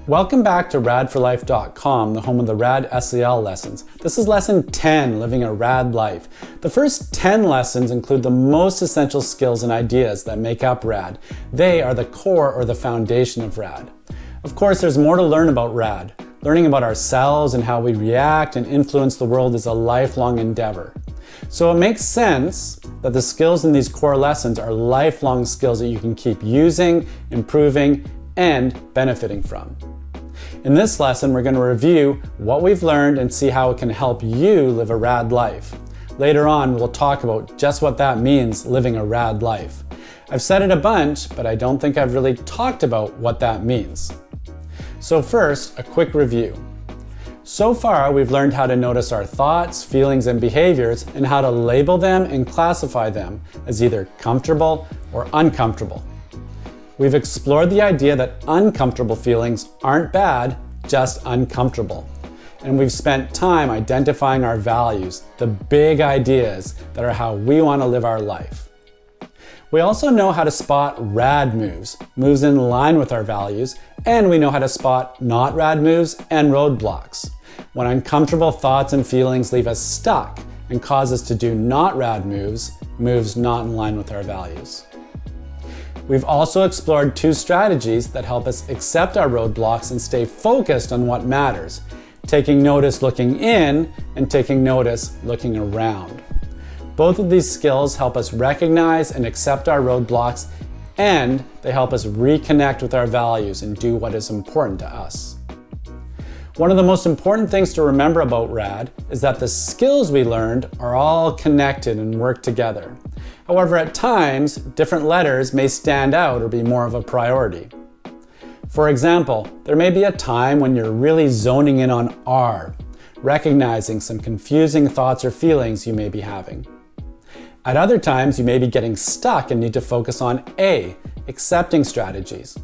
Welcome back to radforlife.com, the home of the RAD SEL lessons. This is lesson 10, living a RAD life. The first 10 lessons include the most essential skills and ideas that make up RAD. They are the core or the foundation of RAD. Of course, there's more to learn about RAD. Learning about ourselves and how we react and influence the world is a lifelong endeavor. So it makes sense that the skills in these core lessons are lifelong skills that you can keep using, improving, and benefiting from. In this lesson, we're going to review what we've learned and see how it can help you live a RAD life. Later on, we'll talk about just what that means, living a RAD life. I've said it a bunch, but I don't think I've really talked about what that means. So first, a quick review. So far, we've learned how to notice our thoughts, feelings, and behaviors and how to label them and classify them as either comfortable or uncomfortable. We've explored the idea that uncomfortable feelings aren't bad, just uncomfortable. And we've spent time identifying our values, the big ideas that are how we want to live our life. We also know how to spot RAD moves in line with our values, and we know how to spot not RAD moves and roadblocks, when uncomfortable thoughts and feelings leave us stuck and cause us to do not RAD moves not in line with our values. We've also explored two strategies that help us accept our roadblocks and stay focused on what matters, taking notice looking in and taking notice looking around. Both of these skills help us recognize and accept our roadblocks, and they help us reconnect with our values and do what is important to us. One of the most important things to remember about RAD is that the skills we learned are all connected and work together. However, at times, different letters may stand out or be more of a priority. For example, there may be a time when you're really zoning in on R, recognizing some confusing thoughts or feelings you may be having. At other times, you may be getting stuck and need to focus on A, accepting strategies.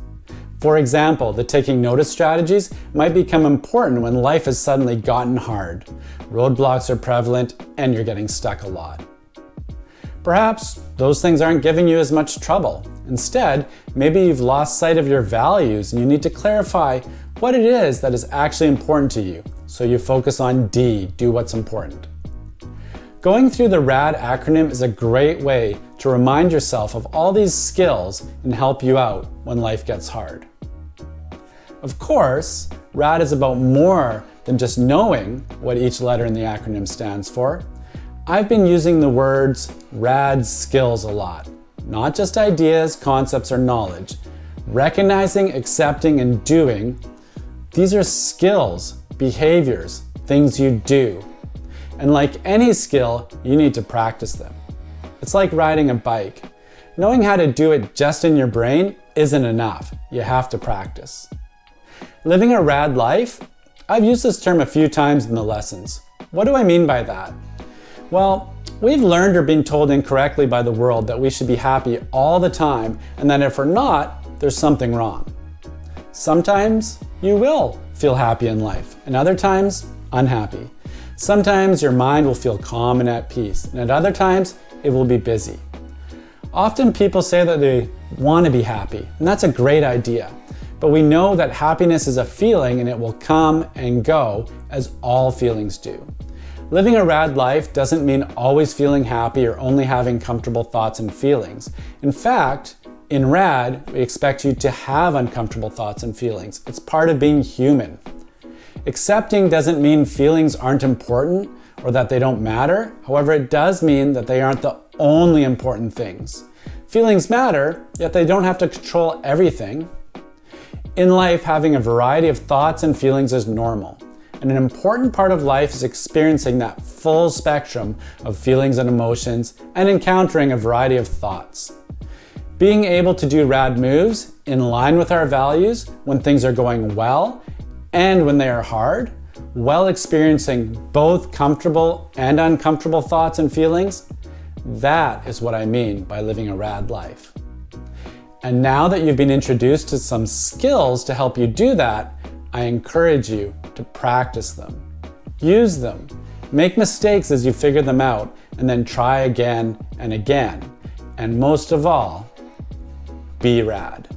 For example, the taking notice strategies might become important when life has suddenly gotten hard, roadblocks are prevalent, and you're getting stuck a lot. Perhaps those things aren't giving you as much trouble. Instead, maybe you've lost sight of your values and you need to clarify what it is that is actually important to you, so you focus on D, do what's important. Going through the RAD acronym is a great way to remind yourself of all these skills and help you out when life gets hard. Of course, RAD is about more than just knowing what each letter in the acronym stands for. I've been using the words RAD skills a lot, not just ideas, concepts, or knowledge. Recognizing, accepting, and doing, these are skills, behaviors, things you do. And like any skill, you need to practice them. It's like riding a bike. Knowing how to do it just in your brain isn't enough. You have to practice. Living a RAD life? I've used this term a few times in the lessons. What do I mean by that? Well, we've learned or been told incorrectly by the world that we should be happy all the time, and that if we're not, there's something wrong. Sometimes you will feel happy in life, and other times, unhappy. Sometimes your mind will feel calm and at peace, and at other times, it will be busy. Often people say that they want to be happy, and that's a great idea. But we know that happiness is a feeling and it will come and go, as all feelings do. Living a RAD life doesn't mean always feeling happy or only having comfortable thoughts and feelings. In fact, in RAD, we expect you to have uncomfortable thoughts and feelings. It's part of being human. Accepting doesn't mean feelings aren't important or that they don't matter. However, it does mean that they aren't the only important things. Feelings matter, yet they don't have to control everything. In life, having a variety of thoughts and feelings is normal. And an important part of life is experiencing that full spectrum of feelings and emotions and encountering a variety of thoughts. Being able to do RAD moves in line with our values when things are going well and when they are hard, while experiencing both comfortable and uncomfortable thoughts and feelings, that is what I mean by living a RAD life. And now that you've been introduced to some skills to help you do that, I encourage you to practice them. Use them. Make mistakes as you figure them out, and then try again and again. And most of all, be RAD.